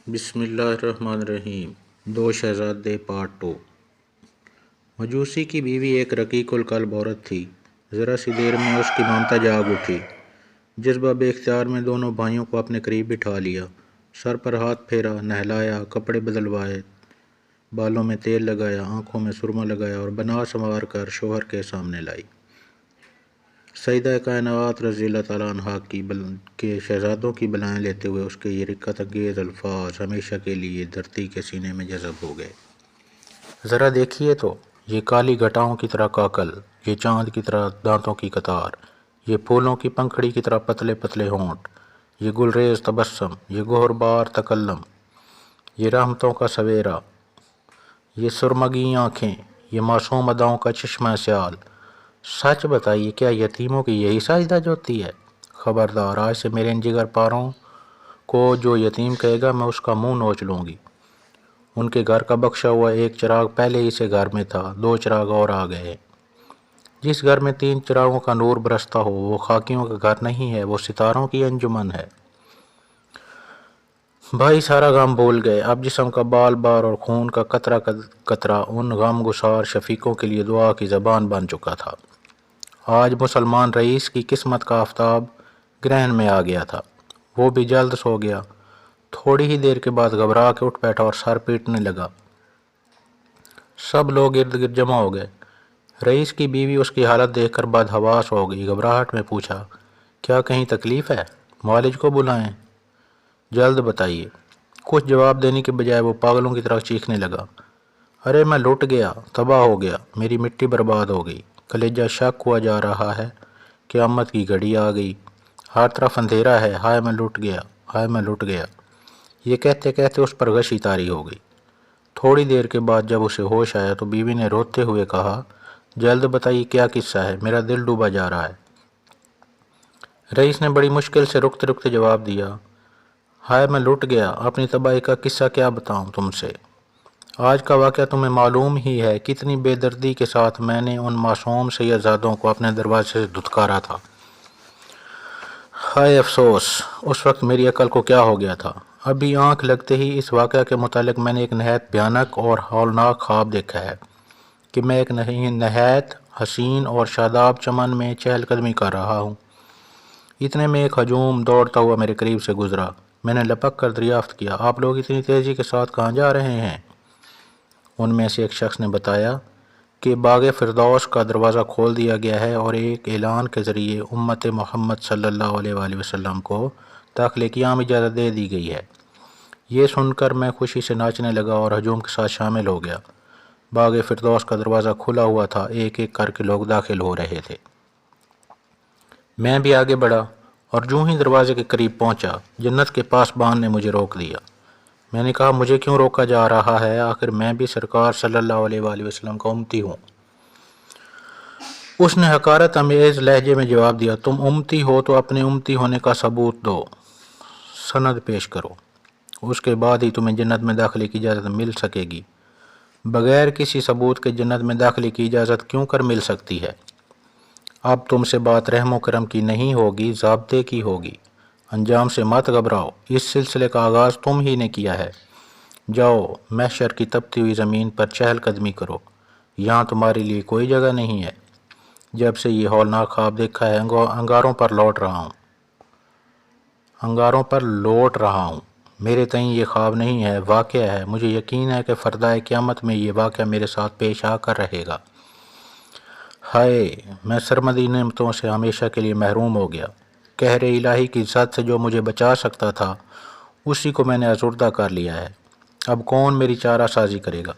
بسم اللہ الرحمن الرحیم۔ دو شہزادے پارٹ 2۔ مجوسی کی بیوی ایک رقیق القلب عورت تھی۔ ذرا سی دیر میں اس کی ممتا جاگ اٹھی۔ جذبہ بے اختیار میں دونوں بھائیوں کو اپنے قریب بٹھا لیا، سر پر ہاتھ پھیرا، نہلایا، کپڑے بدلوائے، بالوں میں تیل لگایا، آنکھوں میں سرما لگایا اور بنا سنوار کر شوہر کے سامنے لائی۔ سیدہ کائنات رضی اللہ تعالیٰ عنہا کے شہزادوں کی بلائیں لیتے ہوئے اس کے یہ رقت انگیز الفاظ ہمیشہ کے لیے دھرتی کے سینے میں جذب ہو گئے۔ ذرا دیکھیے تو، یہ کالی گھٹاؤں کی طرح کاکل، یہ چاند کی طرح دانتوں کی قطار، یہ پھولوں کی پنکھڑی کی طرح پتلے پتلے ہونٹ، یہ گلریز تبسم، یہ گوہر بار تکلم، یہ رحمتوں کا سویرا، یہ سرمگی آنکھیں، یہ معصوم اداؤں کا چشمہ سیال۔ سچ بتائیے، کیا یتیموں کی یہی سجدہ ہوتی ہے؟ خبردار، آج سے میرے ان جگر پاروں کو جو یتیم کہے گا میں اس کا منہ نوچ لوں گی۔ ان کے گھر کا بخشا ہوا ایک چراغ پہلے ہی سے گھر میں تھا، دو چراغ اور آ گئے۔ جس گھر میں 3 چراغوں کا نور برستا ہو وہ خاکیوں کا گھر نہیں ہے، وہ ستاروں کی انجمن ہے۔ بھائی سارا غم بھول گئے، اب جسم کا بال بار اور خون کا قطرہ قطرہ ان غم گسار شفیقوں کے لیے دعا کی زبان بن چکا تھا۔ آج مسلمان رئیس کی قسمت کا آفتاب گرہن میں آ گیا تھا، وہ بھی جلد سو گیا۔ تھوڑی ہی دیر کے بعد گھبرا کے اٹھ بیٹھا اور سر پیٹنے لگا۔ سب لوگ ارد گرد جمع ہو گئے۔ رئیس کی بیوی اس کی حالت دیکھ کر بدحواس ہو گئی، گھبراہٹ میں پوچھا، کیا کہیں تکلیف ہے؟ معالج کو بلائیں؟ جلد بتائیے۔ کچھ جواب دینے کے بجائے وہ پاگلوں کی طرح چیخنے لگا، ارے میں لٹ گیا، تباہ ہو گیا، میری مٹی برباد ہو گئی، کلیجہ شک ہوا جا رہا ہے، قیامت کی گھڑی آ گئی، ہر طرف اندھیرا ہے، ہائے میں لٹ گیا، ہائے میں لٹ گیا۔ یہ کہتے کہتے اس پر غشی طاری ہو گئی۔ تھوڑی دیر کے بعد جب اسے ہوش آیا تو بیوی نے روتے ہوئے کہا، جلد بتائیے کیا قصہ ہے، میرا دل ڈوبا جا رہا ہے۔ رئیس نے بڑی مشکل سے رکتے رکتے جواب دیا، ہائے میں لٹ گیا، اپنی تباہی کا قصہ کیا بتاؤں تم سے؟ آج کا واقعہ تمہیں معلوم ہی ہے، کتنی بے دردی کے ساتھ میں نے ان معصوم سیدزادوں کو اپنے دروازے سے دھتکارا تھا۔ ہائے افسوس، اس وقت میری عقل کو کیا ہو گیا تھا۔ ابھی آنکھ لگتے ہی اس واقعہ کے متعلق میں نے ایک نہایت بھیانک اور ہولناک خواب دیکھا ہے کہ میں ایک نہایت حسین اور شاداب چمن میں چہل قدمی کر رہا ہوں۔ اتنے میں ایک ہجوم دوڑتا ہوا میرے قریب سے گزرا۔ میں نے لپک کر دریافت کیا، آپ لوگ اتنی تیزی کے ساتھ کہاں جا رہے ہیں؟ ان میں سے ایک شخص نے بتایا کہ باغ فردوس کا دروازہ کھول دیا گیا ہے اور ایک اعلان کے ذریعے امت محمد صلی اللہ علیہ وآلہ وسلم کو داخلے کی عام اجازت دے دی گئی ہے۔ یہ سن کر میں خوشی سے ناچنے لگا اور ہجوم کے ساتھ شامل ہو گیا۔ باغ فردوس کا دروازہ کھلا ہوا تھا، ایک ایک کر کے لوگ داخل ہو رہے تھے۔ میں بھی آگے بڑھا اور جوں ہی دروازے کے قریب پہنچا، جنت کے پاسبان نے مجھے روک دیا۔ میں نے کہا، مجھے کیوں روکا جا رہا ہے؟ آخر میں بھی سرکار صلی اللہ علیہ وآلہ وسلم کا امتی ہوں۔ اس نے حقارت امیز لہجے میں جواب دیا، تم امتی ہو تو اپنے امتی ہونے کا ثبوت دو، سند پیش کرو، اس کے بعد ہی تمہیں جنت میں داخلے کی اجازت مل سکے گی۔ بغیر کسی ثبوت کے جنت میں داخلے کی اجازت کیوں کر مل سکتی ہے؟ اب تم سے بات رحم و کرم کی نہیں ہوگی، ضابطے کی ہوگی۔ انجام سے مت گھبراؤ، اس سلسلے کا آغاز تم ہی نے کیا ہے۔ جاؤ، محشر کی تپتی ہوئی زمین پر چہل قدمی کرو، یہاں تمہارے لیے کوئی جگہ نہیں ہے۔ جب سے یہ ہولناک خواب دیکھا ہے انگاروں پر لوٹ رہا ہوں۔ میرے تئیں یہ خواب نہیں ہے، واقعہ ہے۔ مجھے یقین ہے کہ فردائے قیامت میں یہ واقعہ میرے ساتھ پیش آ کر رہے گا۔ ہائے، میں سرمدی نعمتوں سے ہمیشہ کے لیے محروم ہو گیا۔ قہر الہی کی ذات سے جو مجھے بچا سکتا تھا اسی کو میں نے ازردہ کر لیا ہے۔ اب کون میری چارہ سازی کرے گا؟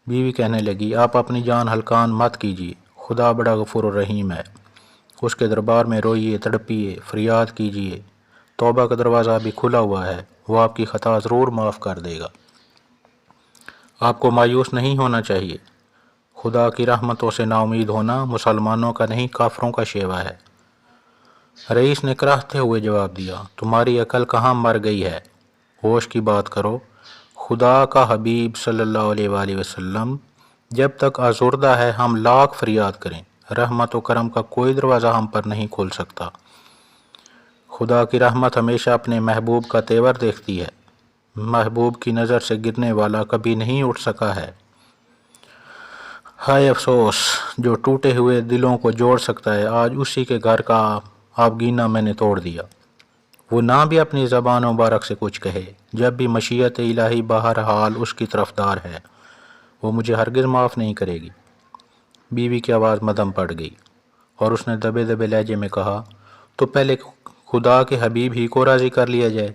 بیوی کہنے لگی، آپ اپنی جان ہلکان مت کیجیے، خدا بڑا غفور الرحیم ہے، اس کے دربار میں روئیے، تڑپیے، فریاد کیجیے، توبہ کا دروازہ ابھی کھلا ہوا ہے، وہ آپ کی خطا ضرور معاف کر دے گا۔ آپ کو مایوس نہیں ہونا چاہیے، خدا کی رحمتوں سے نا امید ہونا مسلمانوں کا نہیں کافروں کا شیوا ہے۔ رئیس نے کراہتے ہوئے جواب دیا، تمہاری عقل کہاں مر گئی ہے؟ ہوش کی بات کرو۔ خدا کا حبیب صلی اللہ علیہ وآلہ وسلم جب تک آزردہ ہے ہم لاکھ فریاد کریں، رحمت و کرم کا کوئی دروازہ ہم پر نہیں کھول سکتا۔ خدا کی رحمت ہمیشہ اپنے محبوب کا تیور دیکھتی ہے۔ محبوب کی نظر سے گرنے والا کبھی نہیں اٹھ سکا ہے۔ ہائے افسوس، جو ٹوٹے ہوئے دلوں کو جوڑ سکتا ہے، آج اسی کے گھر کا آبگینہ میں نے توڑ دیا۔ وہ نہ بھی اپنی زبان مبارک سے کچھ کہے، جب بھی مشیت الہی بہرحال اس کی طرفدار ہے، وہ مجھے ہرگز معاف نہیں کرے گی۔ بیوی کی آواز مدھم پڑ گئی اور اس نے دبے دبے لہجے میں کہا، تو پہلے خدا کے حبیب ہی کو راضی کر لیا جائے۔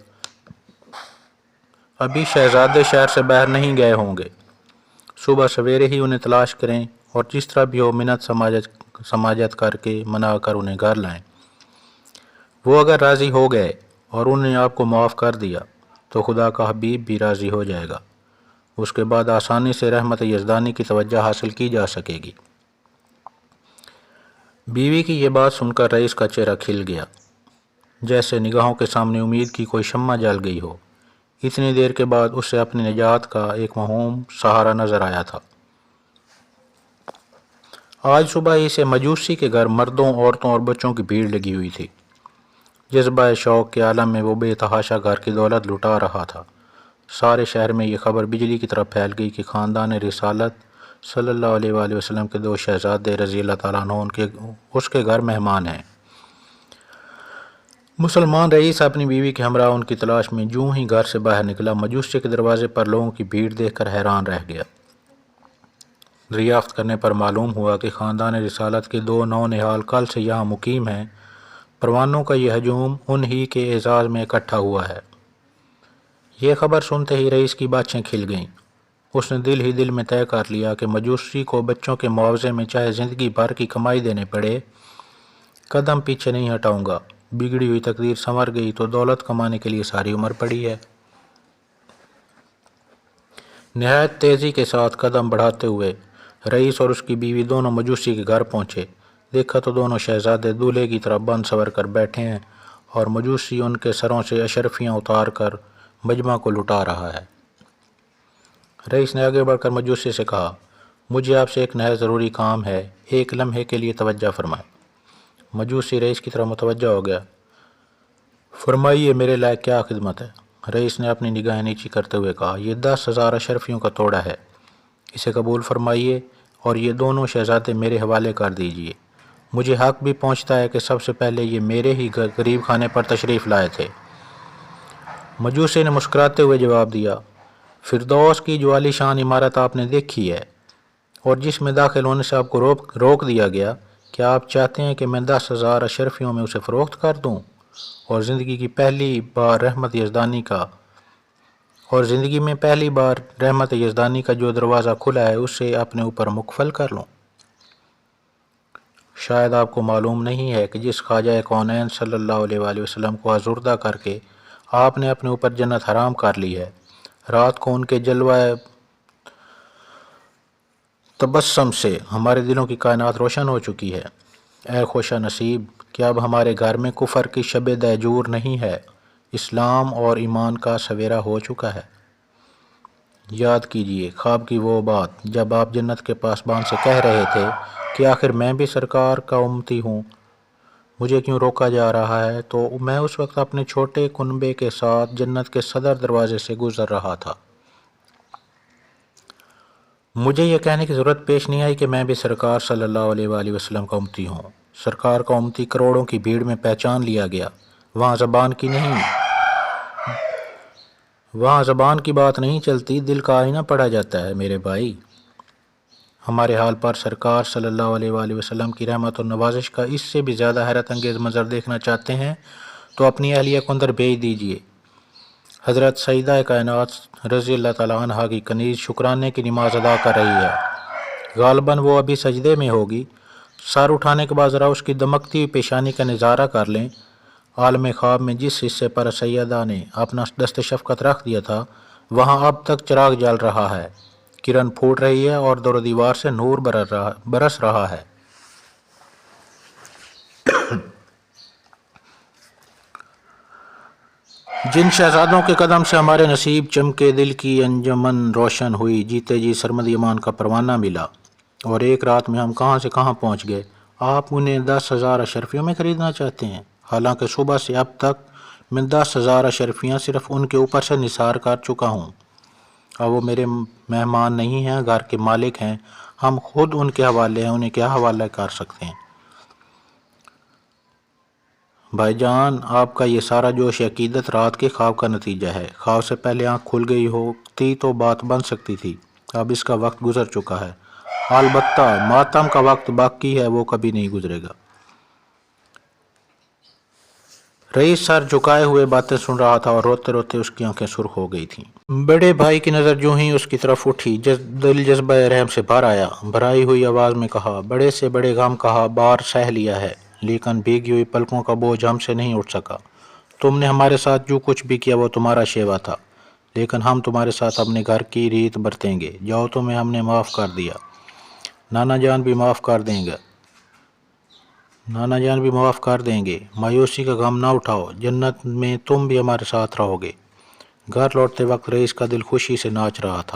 ابھی شہزادے شہر سے باہر نہیں گئے ہوں گے، صبح سویرے ہی انہیں تلاش کریں اور جس طرح بھی ہو منت سماجت کر کے منا کر انہیں گھر لائیں۔ وہ اگر راضی ہو گئے اور انہوں نے آپ کو معاف کر دیا تو خدا کا حبیب بھی راضی ہو جائے گا، اس کے بعد آسانی سے رحمت یزدانی کی توجہ حاصل کی جا سکے گی۔ بیوی کی یہ بات سن کر رئیس کا چہرہ کھل گیا، جیسے نگاہوں کے سامنے امید کی کوئی شمع جل گئی ہو۔ اتنی دیر کے بعد اسے اپنی نجات کا ایک موہوم سہارا نظر آیا تھا۔ آج صبح ہی سے مجوسی کے گھر مردوں، عورتوں اور بچوں کی بھیڑ لگی ہوئی تھی۔ جذبہ شوق کے عالم میں وہ بے تحاشا گھر کی دولت لٹا رہا تھا۔ سارے شہر میں یہ خبر بجلی کی طرح پھیل گئی کہ خاندان رسالت صلی اللہ علیہ وآلہ وسلم کے 2 شہزادے رضی اللہ تعالیٰ عنہ اس کے گھر مہمان ہیں۔ مسلمان رئیس اپنی بیوی کے ہمراہ ان کی تلاش میں جوں ہی گھر سے باہر نکلا، مجوسی کے دروازے پر لوگوں کی بھیڑ دیکھ کر حیران رہ گیا۔ دریافت کرنے پر معلوم ہوا کہ خاندان رسالت کے 2 نونہال کل سے یہاں مقیم ہیں۔ پروانوں کا یہ ہجوم انہی کے اعزاز میں اکٹھا ہوا ہے۔ یہ خبر سنتے ہی رئیس کی باچھیں کھل گئیں۔ اس نے دل ہی دل میں طے کر لیا کہ مجوسی کو بچوں کے معاوضے میں چاہے زندگی بھر کی کمائی دینے پڑے، قدم پیچھے نہیں ہٹاؤں گا۔ بگڑی ہوئی تقدیر سنور گئی تو دولت کمانے کے لیے ساری عمر پڑی ہے۔ نہایت تیزی کے ساتھ قدم بڑھاتے ہوئے رئیس اور اس کی بیوی دونوں مجوسی کے گھر پہنچے۔ دیکھا تو دونوں شہزادے دولہے کی طرح بند سور کر بیٹھے ہیں اور مجوسی ان کے سروں سے اشرفیاں اتار کر مجمع کو لٹا رہا ہے۔ رئیس نے آگے بڑھ کر مجوسی سے کہا، مجھے آپ سے ایک نہایت ضروری کام ہے، ایک لمحے کے لیے توجہ فرمائیں۔ مجوسی رئیس کی طرح متوجہ ہو گیا۔ فرمائیے، میرے لائق کیا خدمت ہے؟ رئیس نے اپنی نگاہیں نیچی کرتے ہوئے کہا، یہ 10,000 اشرفیوں کا توڑا ہے، اسے قبول فرمائیے اور یہ دونوں شہزادے میرے حوالے کر دیجیے۔ مجھے حق بھی پہنچتا ہے کہ سب سے پہلے یہ میرے ہی غریب خانے پر تشریف لائے تھے۔ مجوسی نے مسکراتے ہوئے جواب دیا، فردوس کی جو عالی شان عمارت آپ نے دیکھی ہے اور جس میں داخل ہونے سے آپ کو روک دیا گیا، کیا آپ چاہتے ہیں کہ میں 10,000 اشرفیوں میں اسے فروخت کر دوں اور زندگی میں پہلی بار رحمت یزدانی کا جو دروازہ کھلا ہے اسے اپنے اوپر مقفل کر لوں؟ شاید آپ کو معلوم نہیں ہے کہ جس خواجہ کونین صلی اللہ علیہ وآلہ وسلم کو آزردہ کر کے آپ نے اپنے اوپر جنت حرام کر لی ہے، رات کو ان کے جلوہ تبسم سے ہمارے دلوں کی کائنات روشن ہو چکی ہے۔ اے خوشا نصیب، کیا اب ہمارے گھر میں کفر کی شب دیجور نہیں ہے، اسلام اور ایمان کا سویرا ہو چکا ہے۔ یاد کیجئے خواب کی وہ بات جب آپ جنت کے پاسبان سے کہہ رہے تھے کہ آخر میں بھی سرکار کا امتی ہوں، مجھے کیوں روکا جا رہا ہے؟ تو میں اس وقت اپنے چھوٹے کنبے کے ساتھ جنت کے صدر دروازے سے گزر رہا تھا۔ مجھے یہ کہنے کی ضرورت پیش نہیں آئی کہ میں بھی سرکار صلی اللہ علیہ وآلہ وسلم کا امتی ہوں۔ سرکار کا امتی کروڑوں کی بھیڑ میں پہچان لیا گیا۔ وہاں زبان کی بات نہیں چلتی، دل کا آئینہ پڑھا جاتا ہے میرے بھائی۔ ہمارے حال پر سرکار صلی اللہ علیہ وآلہ وسلم کی رحمت اور نوازش کا اس سے بھی زیادہ حیرت انگیز منظر دیکھنا چاہتے ہیں تو اپنی اہلیہ کو اندر بھیج دیجیے۔ حضرت سیدہ کائنات رضی اللہ تعالیٰ عنہا کی کنیز شکرانے کی نماز ادا کر رہی ہے، غالباً وہ ابھی سجدے میں ہوگی۔ سر اٹھانے کے بعد ذرا اس کی دمکتی ہوئی پیشانی کا نظارہ کر لیں۔ عالم خواب میں جس حصے پر سیدہ نے اپنا دست شفقت رکھ دیا تھا وہاں اب تک چراغ جل رہا ہے، کرن پھوٹ رہی ہے اور دور و دیوار سے نور برس رہا ہے۔ جن شہزادوں کے قدم سے ہمارے نصیب چمکے، دل کی انجمن روشن ہوئی، جیتے جی سرمدی امان کا پروانہ ملا اور ایک رات میں ہم کہاں سے کہاں پہنچ گئے، آپ انہیں 10,000 اشرفیوں میں خریدنا چاہتے ہیں، حالانکہ صبح سے اب تک میں 10,000 اشرفیاں صرف ان کے اوپر سے نثار کر چکا ہوں۔ اب وہ میرے مہمان نہیں ہیں، گھر کے مالک ہیں، ہم خود ان کے حوالے ہیں، انہیں کیا حوالہ کر سکتے ہیں؟ بھائی جان، آپ کا یہ سارا جوش عقیدت رات کے خواب کا نتیجہ ہے۔ خواب سے پہلے آنکھ کھل گئی ہوتی تو بات بن سکتی تھی، اب اس کا وقت گزر چکا ہے۔ البتہ ماتم کا وقت باقی ہے، وہ کبھی نہیں گزرے گا۔ رئیس سر جھکائے ہوئے باتیں سن رہا تھا اور روتے روتے اس کی آنکھیں سرخ ہو گئی تھیں۔ بڑے بھائی کی نظر جو ہی اس کی طرف اٹھی، دل جذبہ رحم سے بھر آیا۔ بھرائی ہوئی آواز میں کہا، بڑے سے بڑے غم کا بار سہ لیا ہے، لیکن بھیگی ہوئی پلکوں کا بوجھ ہم سے نہیں اٹھ سکا۔ تم نے ہمارے ساتھ جو کچھ بھی کیا وہ تمہارا شیوا تھا، لیکن ہم تمہارے ساتھ اپنے گھر کی ریت برتیں گے۔ جاؤ، تمہیں ہم نے معاف کر دیا، نانا جان بھی معاف کر دیں گے، نانا جان بھی معاف کر دیں گے۔ مایوسی کا غم نہ اٹھاؤ، جنت میں تم بھی ہمارے ساتھ رہو گے۔ گھر لوٹتے وقت رئیس کا دل خوشی سے ناچ رہا تھا۔